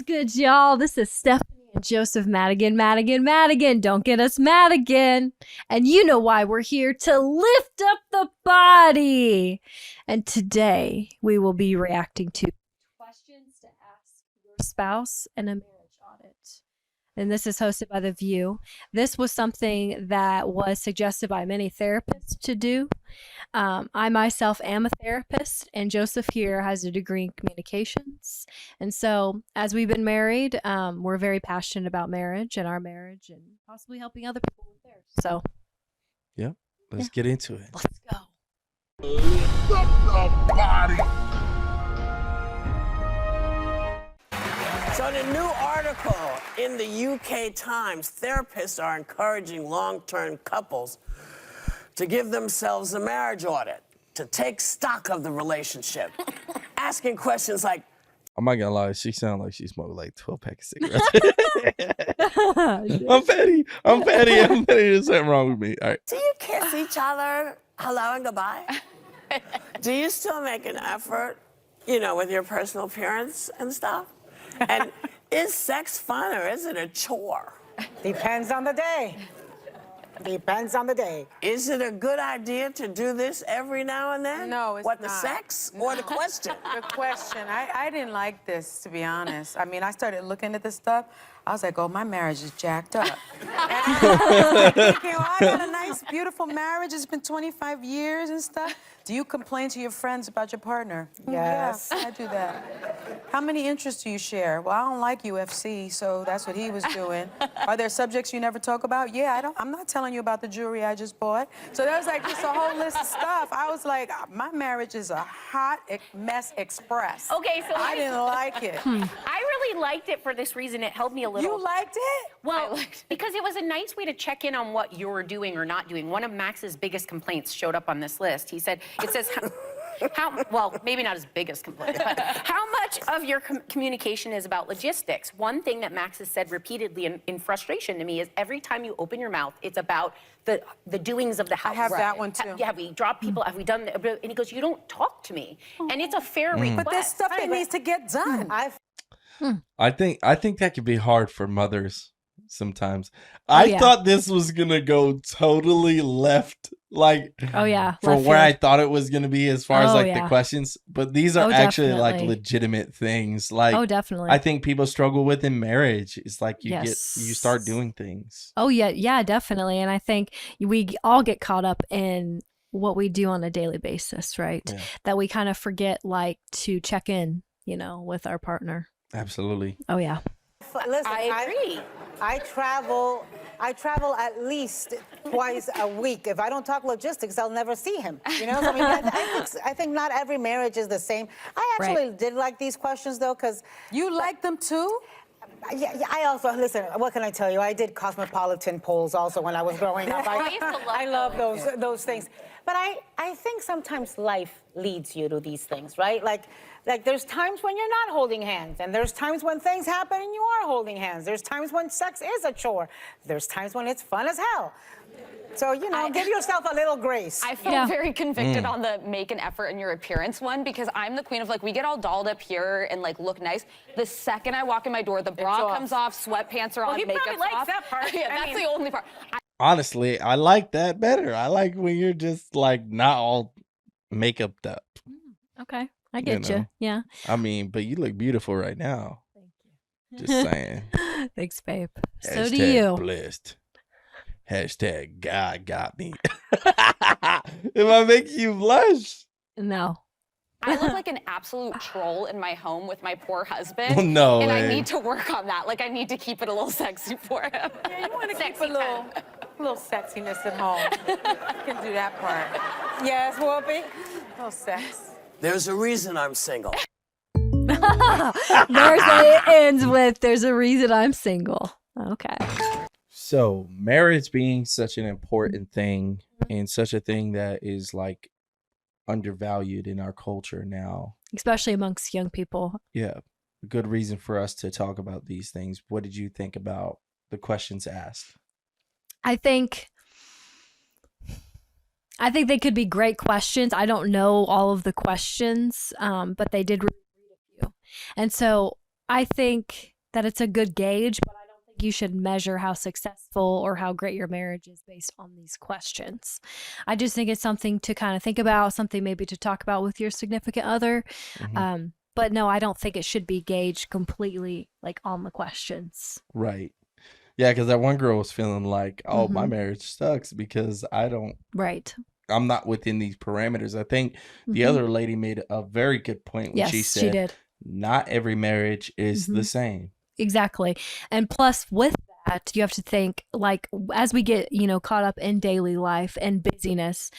What's good, y'all? This is Stephanie and Joseph Madigan. Don't get us mad again. And you know why we're here, to lift up the body. And today we will be reacting to questions to ask your spouse in a marriage audit. And this is hosted by The View. This was something that was suggested by many therapists to do. I myself am a therapist, and Joseph here has a degree in communications. And so as we've been married, we're very passionate about marriage and our marriage and possibly helping other people with theirs. So, yep, let's get into it. Let's go. Lift up the body. So in a new article in the UK Times, therapists are encouraging long-term couples to give themselves a marriage audit, to take stock of the relationship, asking questions like, I'm not gonna lie, she sounds like she smoked like 12 packs of cigarettes. I'm petty. There's something wrong with me. All right. do you kiss each other hello and goodbye? Do you still make an effort, with your personal appearance and stuff? And is sex fun or is it a chore? Depends on the day. Depends on the day. Is it a good idea to do this every now and then? No, it's What, the not. sex or the question? The question. I didn't like this, to be honest. I mean, I started looking at this stuff. I was like, oh, my marriage is jacked up. And I was thinking, oh, I got a nice, beautiful marriage. It's been 25 years and stuff. Do you complain to your friends about your partner? Yes. Yeah, I do that. How many interests do you share? Well, I don't like UFC, so that's what he was doing. Are there subjects you never talk about? Yeah, I'm not telling you about the jewelry I just bought. So there was like just a whole list of stuff. I was like, my marriage is a hot mess express. Okay, so I didn't like it. I really liked it for this reason. It helped me a little. You liked it? Well, because it was a nice way to check in on what you're doing or not doing. One of Max's biggest complaints showed up on this list. He said, it says, well, maybe not his biggest complaint, but how much of your communication is about logistics? One thing that Max has said repeatedly in frustration to me is every time you open your mouth, it's about the doings of the house. I have that one too. Have we dropped people? Have we done? And he goes, you don't talk to me. And it's a fair request. But there's stuff that needs to get done. I think that could be hard for mothers sometimes. I thought this was gonna go totally left, like from where I thought it was gonna be as far as the questions. But these are actually like legitimate things. Like, definitely. I think people struggle with in marriage. It's like you start doing things. Yeah, definitely. And I think we all get caught up in what we do on a daily basis, right? Yeah. That we kind of forget to check in, with our partner. Absolutely. Oh yeah. Listen, I agree. I travel at least twice a week. If I don't talk logistics, I'll never see him. So, I mean, I think not every marriage is the same. I actually did like these questions though, because you like them too. Yeah, I also, listen, what can I tell you? I did cosmopolitan polls also when I was growing up. I love those things. But I think sometimes life leads you to these things, right? Like there's times when you're not holding hands, and there's times when things happen and you are holding hands. There's times when sex is a chore. There's times when it's fun as hell. So, give yourself a little grace. I feel very convicted on the make an effort in your appearance one, because I'm the queen of we get all dolled up here and look nice. The second I walk in my door, the bra comes off, sweatpants are on, makeup's off. Likes that part. Yeah, that's the only part. Honestly, I like that better. I like when you're just not all makeuped up. Okay, I get you. Yeah. I mean, but you look beautiful right now. Thank you. Just saying. Thanks, babe. Hashtag So do you. Blessed. Hashtag God got me. If I make you blush. No. I look like an absolute troll in my home with my poor husband. Oh, no and way. I need to work on that. I need to keep it a little sexy for him. Yeah, you want to keep a little sexiness at home. You can do that part. Yes, Whoopi? A little sex. There's a reason I'm single. There's what it ends with. There's a reason I'm single. Okay. So marriage being such an important thing and such a thing that is undervalued in our culture now. Especially amongst young people. Yeah. A good reason for us to talk about these things. What did you think about the questions asked? I think they could be great questions. I don't know all of the questions, but they did read a few. And so I think that it's a good gauge, but I don't think you should measure how successful or how great your marriage is based on these questions. I just think it's something to kind of think about, something maybe to talk about with your significant other. But no, I don't think it should be gauged completely like on the questions. Right. Yeah, because that one girl was feeling like, oh, my marriage sucks because I'm not within these parameters. I think the other lady made a very good point when she said, she did. Not every marriage is the same. Exactly. And plus with that, you have to think like as we get, caught up in daily life and busyness,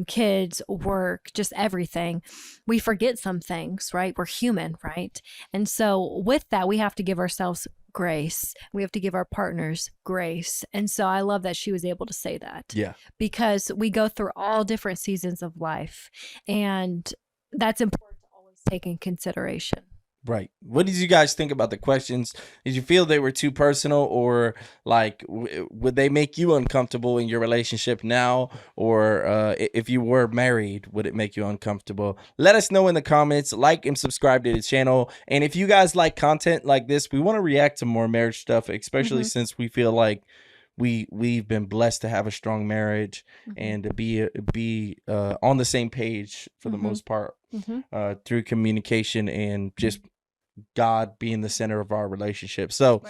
kids, work, just everything, we forget some things, right? We're human, right? And so with that, we have to give ourselves grace. We have to give our partners grace. And so I love that she was able to say that. Yeah. Because we go through all different seasons of life, and that's important to always take in consideration. Right. What did you guys think about the questions? Did you feel they were too personal, or like would they make you uncomfortable in your relationship now? Or if you were married, would it make you uncomfortable? Let us know in the comments. Like and subscribe to the channel. And if you guys like content like this, we want to react to more marriage stuff, especially since we feel like we've been blessed to have a strong marriage and to be on the same page for the most part through communication and just God being the center of our relationship. So,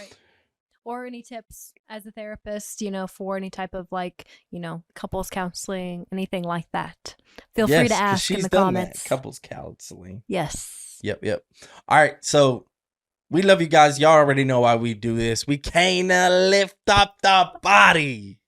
or any tips as a therapist, for any type of like, couples counseling, anything like that. Feel free to ask in the comments. Couples counseling. Yes. Yep. All right. So we love you guys. Y'all already know why we do this. We came to lift up the body.